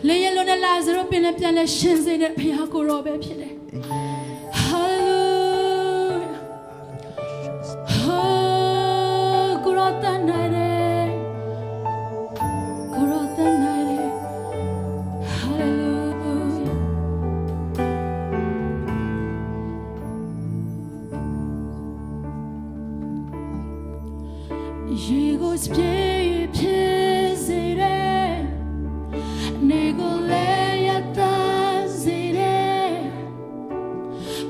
လေယလုံးနဲ့လာဇရုပင်နဲ့ပြန်လဲရှင်းစေတဲ့ဖခင်ကိုရောပဲဖြစ်တယ်ဟာလေလုယာကိုရောတန်နိုင်တယ်ကိုရောတန်နိုင်တယ်ဟာလေလုယာယေကိုစပြေဖြစ်စေတယ်နေကိုလေရတာစေတယ်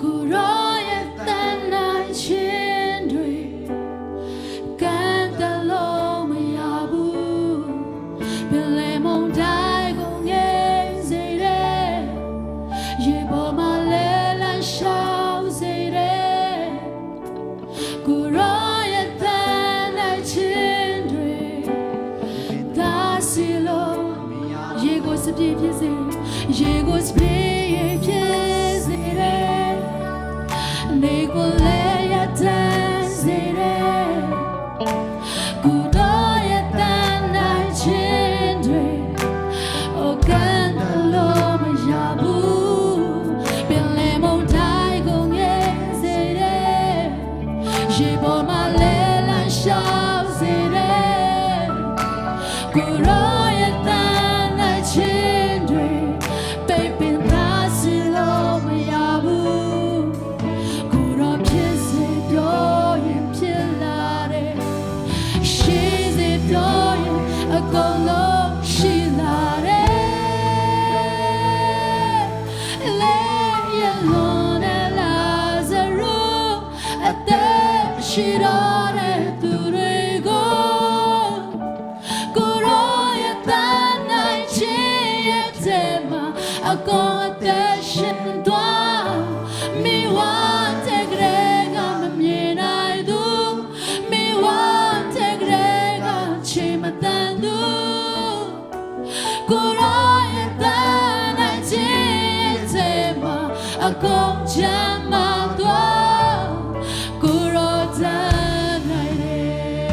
ကိုရောရဲ့တန်နိုင်ခြင်းတွေကမ်းတလို့မရဘူးပင်လေမုန်တိုင်းကိုငဲစေတယ်ရေပေါ်မှာလေလန်းရှောက်စေတယ်ကိုရောရဲ့တန်နိုင်ခြင်းတွေဒါစီလို့ရေကိုစပြေဖြစ်စေရေကိုစပြေဖြစ်စေတယ်နေကိုလေရတန်စေတယ်ကိုတော့ရတန်နိုင်ခြင်းတွေအိုကန်လို့မရဘူးပင်လေမုန်တိုင်းကိုငဲစေတယ်ရေပေါ်မှာလေလန်းရှောက်စေတယ်ကိုတော့ရတန်ခြင်းတွေ She's a toy, a golo, she lare. Lay alone at Lazarus, at the she don't to the go. Goroya that night, she tema, a condition down. Me want a grega, me I do. Me want a grega, chimatando. Goroya that night, she tema, a conjama do. Goro that night.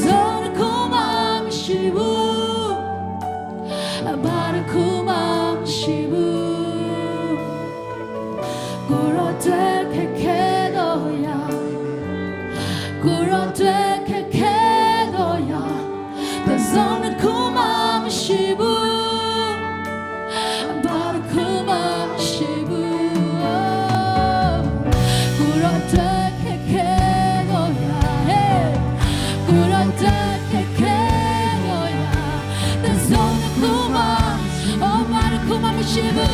zone kuma shibu about kuma shibu goro te kekedo ya goro te kekedo ya the zone kuma shibu about kuma shibu goro te kekedo ya hey goro te kekedo ya the zone kuma oh about kuma shibu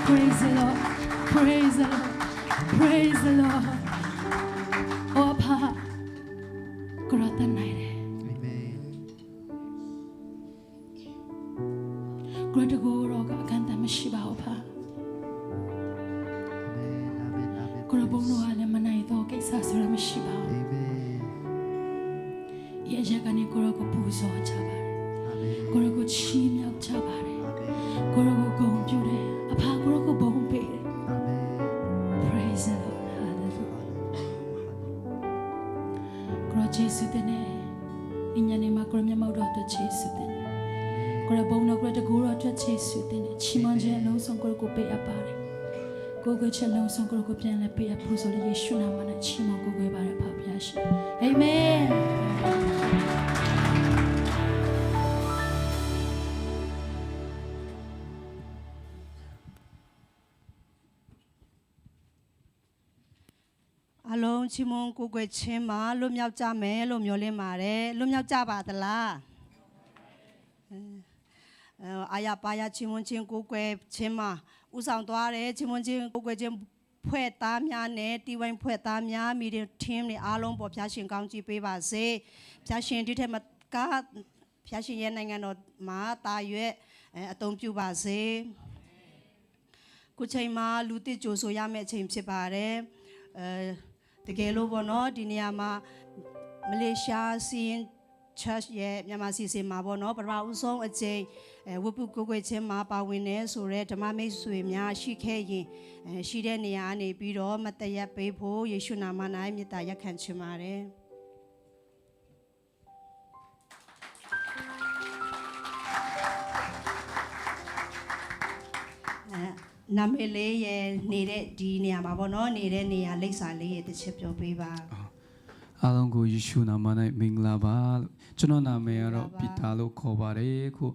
Praise the Lord, praise the Lord, praise the Lord. Oh, Papa, Kurata Naire. Amen. Kurata Goroga Kanta Mashiba, Opa. Amen. Kurabono Alemanaido, Kesasura Mashiba. Amen. Yajagani Korogo Puzo Chabar. Amen. Korogo Chimia Chabar. Amen. Korogo Gompure. Apa Korogo Bombe. Amen. Praise the Lord. Hallelujah. Koro Jesu Dene. Inyane Makromia Maudoto Jesu Dene. Koro Bono Greta Guru to Jesu Dene. Chimanje no son Korogo Pay Apare. Gogo Chelo son Korogo Piana Pay a Puzo Yeshuna Mana Chimo Gogo Bara Papiash. Amen. အလုံးချီးမွမ်းကိုးကွယ်ခြင်းမှာလွတ်မြောက်ကြမယ်လို့မျှော်လင့်ပါတယ်လွတ်မြောက်ကြပါသလားအာရပါရချီးမွမ်းခြင်းကိုးကွယ်ခြင်းမှာဥဆောင်သွားတယ်ချီးမွမ်းခြင်းကိုးကွယ်ခြင်းဖွဲ့သားများနဲ့တီဝိုင်းဖွဲ့သားများမီဒီထင်းတွေအားလုံးပေါ်ဖျားရှင်ကောင်းချီးပေးပါစေဖျားရှင်ဒီထက်မကဖျားရှင်ရဲ့နိုင်ငံတော်မှာတာရွက်အသုံးပြုပါစေခုချိန်မှာလူတစ်ကြိုဆိုရမယ့်အချိန်ဖြစ်ပါတယ်တကယ်လို့ပေါ့နော်ဒီနေရာမှာမလေးရှားစီရင် church ရဲ့မြန်မာစီစဉ်မှာပေါ့နော်ပထမဦးဆုံးအကြိမ်ဝတ်ပုကိုယ်ွယ်ချင်းမှာပါဝင်နေဆိုတော့ဓမ္မမိတ်ဆွေများရှိခဲ့ရင်ရှိတဲ့နေရာကနေပြီးတော့မတရက်ပေးဖို့ယေရှုနာမ၌မေတ္တာရက်ခံချင်ပါတယ်နာမည်လေးရဲ့နေတဲ့ဒီနေရာမှာပေါ့နော်နေတဲ့နေရာလိပ်စာလေးရဲ့တစ်ချက်ပြောပေးပါအားလုံးကိုယေရှုနာမ၌မင်္ဂလာပါကျွန်တော်နာမည်ကတော့ပီတာလို့ခေါ်ပါတယ်ခု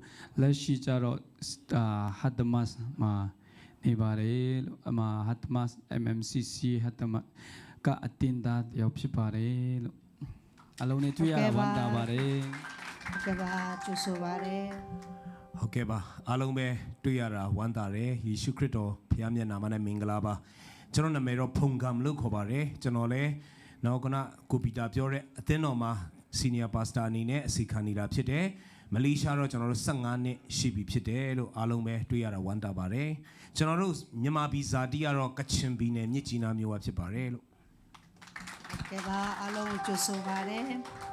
လက်ရှိကျတော့ဟတ်ဒမတ်မှာ နေပါတယ်လို့အမဟတ်မတ် MMCC ဟတ်မတ်ကအတင်တာရောက်ဖြစ်ပါတယ်လို့အလုံးနဲ့တွေ့ရဝမ်းသာပါတယ် ကဘာကျူဆိုပါတယ် ဟုတ်ကဲ့ပါအားလုံးပဲတွေ့ရတာဝမ်းသာတယ်ယေရှုခရစ်တော်ဖခင်မျက်နာမနဲ့မင်္ဂလာပါကျွန်တော်နာမည်တော့ဖုန်ကမ်လို့ခေါ်ပါတယ်ကျွန်တော်လည်းနောက်ကကိုပီတာပြောတဲ့အသင်းတော်မှာ senior pastor အနေနဲ့အစီခံနေတာဖြစ်တယ်မလေးရှားတော့ကျွန်တော်တို့15နှစ်ရှိပြီဖြစ်တယ်လို့အားလုံးပဲတွေ့ရတာဝမ်းသာပါတယ်ကျွန်တော်တို့မြန်မာပြည်ဇာတိကတော့ကချင်ပြည်နယ်မြစ်ကြီးနားမြို့ဝဖြစ်ပါတယ်လို့ ကဘာအလုံးကျူဆိုပါတယ်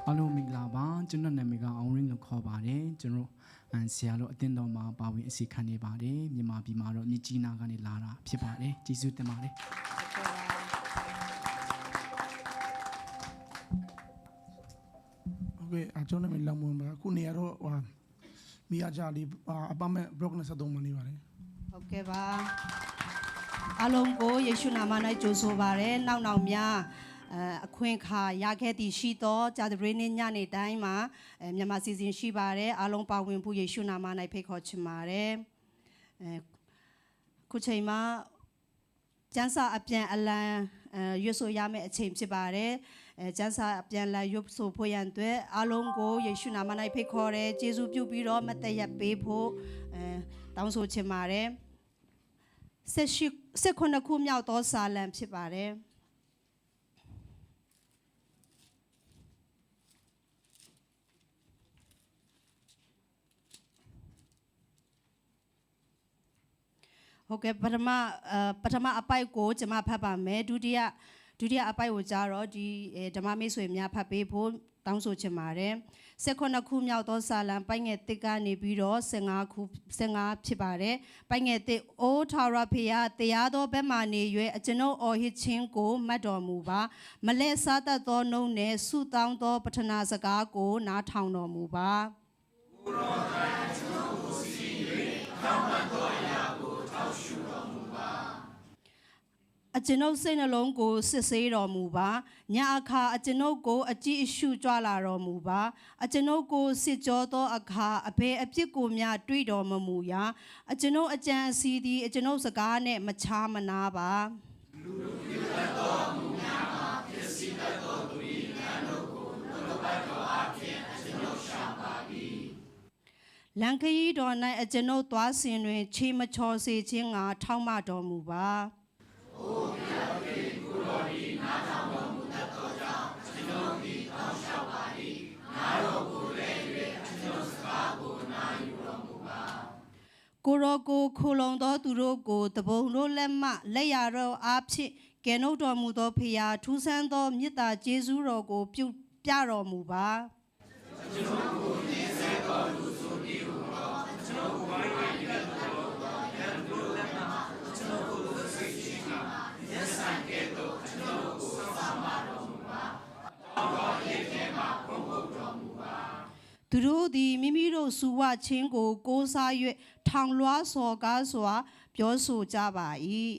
အားလုံးမင်္ဂလာပါကျွန်တော်နာမည်ကအောင်ရင်းလို့ခေါ်ပါတယ်ကျွန်တော်ဆရာတို့အတင်းတော်မှာပါဝင်အစီခံနေပါတယ်မြန်မာပြည်မှာတော့မြကြီးနားကနေလာတာဖြစ်ပါတယ်ကျေးဇူးတင်ပါတယ် โอเคကျွန်တော်နာမည်လောင်မွန်ပါခုနေရတော့မိအားကြလေးအပမဲ့ block နဲ့73မှာနေပါတယ် ဟုတ်ကဲ့ပါအလုံးကိုယေရှုနာမ၌ကျူဆိုပါတယ်နောက်များအခွင့်အခါရခဲ့သည်ရှိသောဂျာဒရီနေ့ညနေတိုင်းမှာမြန်မာစီစဉ်ရှိပါတယ်အားလုံးပါဝင်ဖို့ယေရှုနာမ၌ဖိတ်ခေါ်ချင်ပါတယ်ခုချိန်မှာကျမ်းစာအပြန်အလှန်ရွတ်ဆိုရမယ့်အချိန်ဖြစ်ပါတယ်ကျမ်းစာအပြန်အလှန်ရွတ်ဆိုဖို့ရန်အတွက်အားလုံးကိုယေရှုနာမ၌ဖိတ်ခေါ်တယ်ကျေးဇူးပြုပြီးတော့မတ်တရက်ပေးဖို့တောင်းဆိုချင်ပါတယ်19ခုမြောက်သောစာလံဖြစ်ပါတယ်ဟုတ်ကဲ့ပထမအပိုက်ကိုကျွန်မဖတ်ပါမယ်ဒုတိယအပိုက်ကိုကြားတော့ဒီဓမ္မမိတ်ဆွေများဖတ်ပေးဖို့တောင်းဆိုချင်ပါတယ်19ခုမြောက်သောစာလံပိုက်ငယ်1ကနေပြီးတော့15ဖြစ်ပါတယ်ပိုက်ငယ်1အိုးထာဝရဘုရားတရားသောဘက်မှနေ၍အကျွန်ုပ်အော်ဟစ်ခြင်းကိုမှတ်တော်မူပါမလဲစားတတ်သောနှုတ်နှင့်ဆုတောင်းသောပထနာစကားကိုနားထောင်တော်မူပါဘုရားအကျွန်ုပ်ကိုစီ၍ကောင်းမွန်သောအရာကိုထောက်ရှုတော်မူပါအကျွန်ုပ်စိတ်နှလုံးကိုစစ်ဆေးတော်မူပါညအခါအကျွန်ုပ်ကိုအကြည့်အရှုကြွလာတော်မူပါအကျွန်ုပ်ကိုစစ်ကြောသောအခါအဘယ်အပြစ်ကိုမျှတွေ့တော်မမူရာအကျွန်ုပ်အကြံအစီသည်အကျွန်ုပ်စကားနှင့်မချားမနာပါလူတို့ပြုတတ်သောမူများမှာဖြစ်စီတတ်သောသူ၏ဉာဏ်တို့ကိုနှုတ်ပတ်တော်အားဖြင့်အကျွန်ုပ်ရှာပါ၏လံခရီးတော်၌အကျွန်ုပ်သွားစဉ်တွင်ခြေမချော်စေခြင်းငါထောက်မတော်မူပါအိုဘုရားသခင်ကိုတော်ဒီနားထောင်တော်မူတတ်သောကြောင့်ကျွန်ုပ်သည်တောင်းလျှောက်ပါ၏နားတော်ကိုလည်း၍ကျွန်ုပ်စကားကိုနားယူတော်မူပါကိုရောကိုခိုလုံသောသူတို့ကိုတပုံတို့လက်မှလက်ရတော်အားဖြင့်ကယ်နှုတ်တော်မူသောဖရာထူးဆန်းသောမေတ္တာကျေးဇူးတော်ကိုပြုပြတော်မူပါကျွန်ုပ်ကိုနေစေတော်လူဆိုပြီးတော့ကျွန်ုပ်ဝိုင်းဝန်းရတော်သောယံတို့လက်မှကျွန်ုပ်ကိုသိချင်းကမျက်ဆိုင်ကဲ့သို့ကျွန်ုပ်ကိုဆောင်မတော်မူပါတော်တော်ရဲ့ထဲမှာဘုံဘုံတော်မူပါသူတို့သည်မိမိတို့စုဝခြင်းကိုကိုးစား၍ထောင်လွှားစော်ကားစွာပြောဆိုကြပါ၏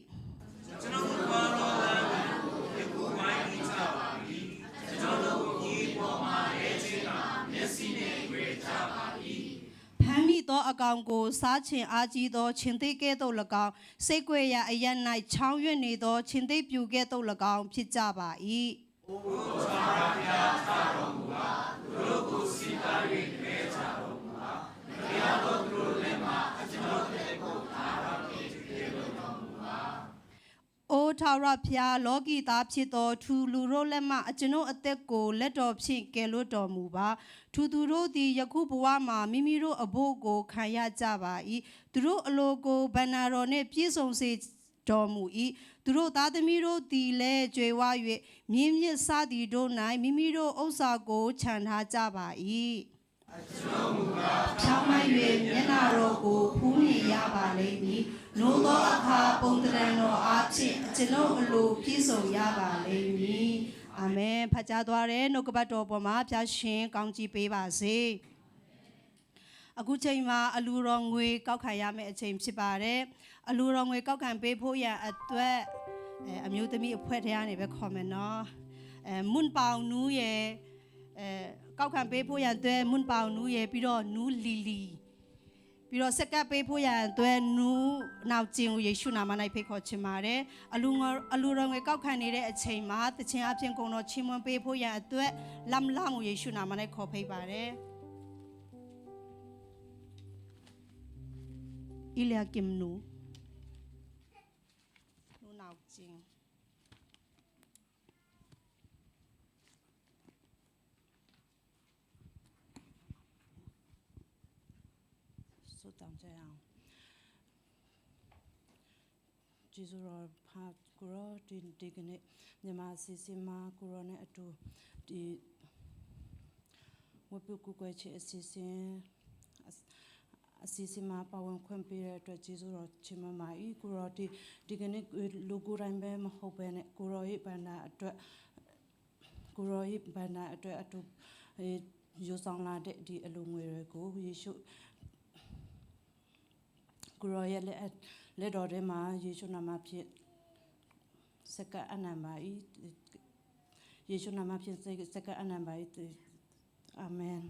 ကျွန်ုပ်တို့ဘာတော်လမ်းကိုဒီကိုဝိုင်းကြပါ၏ကျွန်ုပ်တို့ဒီပေါ်မှာရဲခြင်းကမျက်စိနဲ့တွေ့ကြပါ၏ဖမ်းမိသောအကောင်ကိုစားချင်အားကြီးသောခြင်းသိကဲ့သို့၎င်းစိတ်ကြွယ်ရာအရ၌ချောင်းရွံ့နေသောခြင်းသိပြူကဲ့သို့၎င်းဖြစ်ကြပါ၏အိုးသာရဘုရားသာတော်မူပါသူတို့ကိုစီတာ၍နေကြတော်မူပါဘုရားတော်သူတို့လည်းမှာအကျွန်ုပ်တဲ့ကိုသာတော်ဖြင့်ပြေလို့တော်မူပါအိုထာဝရဘုရားလောကီသားဖြစ်သောထူလူတို့လက်မှအကျွန်ုပ်အသက်ကိုလက်တော်ဖြင့်ကယ်လွတ်တော်မူပါသူတို့သည်ယခုဘဝမှာမိမိတို့အဖို့ကိုခံရကြပါ၏သူတို့အလိုကိုဗန္နာတော်နှင့်ပြည့်စုံစေတော်မူ၏သူတို့သားသမီးတို့သည်လည်းကြွယ်ဝ၍မြင်းမြစ်စသည်တို့၌မိမိတို့ဥစ္စာကိုခြံထားကြပါ၏ဖြောင်းမ၍မျက်နာတော်ကိုဖူးမြင်ရပါလိမ့်မည်။နိုးသောအခါပုံတရံတော်အားဖြင့်ကျွန်ုပ်အလိုပြည့်စုံရပါလိမ့်မည်။အာမင်။ဖတ်ကြားသွားတဲ့နှုတ်ကပတ်တော်ပေါ်မှာဖျားရှင်ကောင်းကြီးပေးပါစေ။အခုချိန်မှာအလူတော်ငွေကောက်ခံရမယ့်အချိန်ဖြစ်ပါတယ်။အလူတော်ငွေကောက်ခံပေးဖို့ရန်အတွက်အမျိုးသမီးအဖွဲ့ထဲကနေပဲခေါ်မယ်နော်။မွန်ပေါင်နူးရဲ့ကောက်ခံပေးဖို့ရန်အတွက်မွန်ပေါင်နူးရဲ့ပြီးတော့နူးလီလီ ပြီးတော့စက္ကပ်ပေးဖို့ရန်အတွက်နူးနောက်ကျင်ကိုယေရှုနာမ၌ဖိတ်ခေါ်ချင်ပါတယ်အလူတော်ငယ်ကောက်ခံနေတဲ့အချိန်မှာတခြင်းအပြင်ကုန်တော်ချီးမွမ်းပေးဖို့ရန်အတွက်လမ်လာကိုယေရှုနာမ၌ခေါ်ဖိတ်ပါတယ်အီလျာကင်နူနောက်ကျင်ဆုတောင်းကြအောင်ဂျေဇုတော်ဖာကိုရောဒီကနေ့မြန်မာစီစီမာကိုရောနဲ့အတူဒီဝပုကူကွယ်ချစ်အစီအစီမာပါဝင်ခွင့်ပေးတဲ့အတွက်ဂျေဇုတော်ချီးမွမ်းပါ၏ကိုရောဒီကနေ့လူကိုယ်တိုင်ပဲမဟုတ်ပဲနဲ့ကိုရောရဲ့ဘန္နာအတွက်အတူယူဆောင်လာတဲ့ဒီအလူငွေတွေကိုယေရှုကိုရောရဲ့လက်တော်ထဲမှာယေရှုနာမဖြင့်စက္ကအနံပါ၏ယေရှုနာမဖြင့်စက္ကအနံပါ၏အာမင်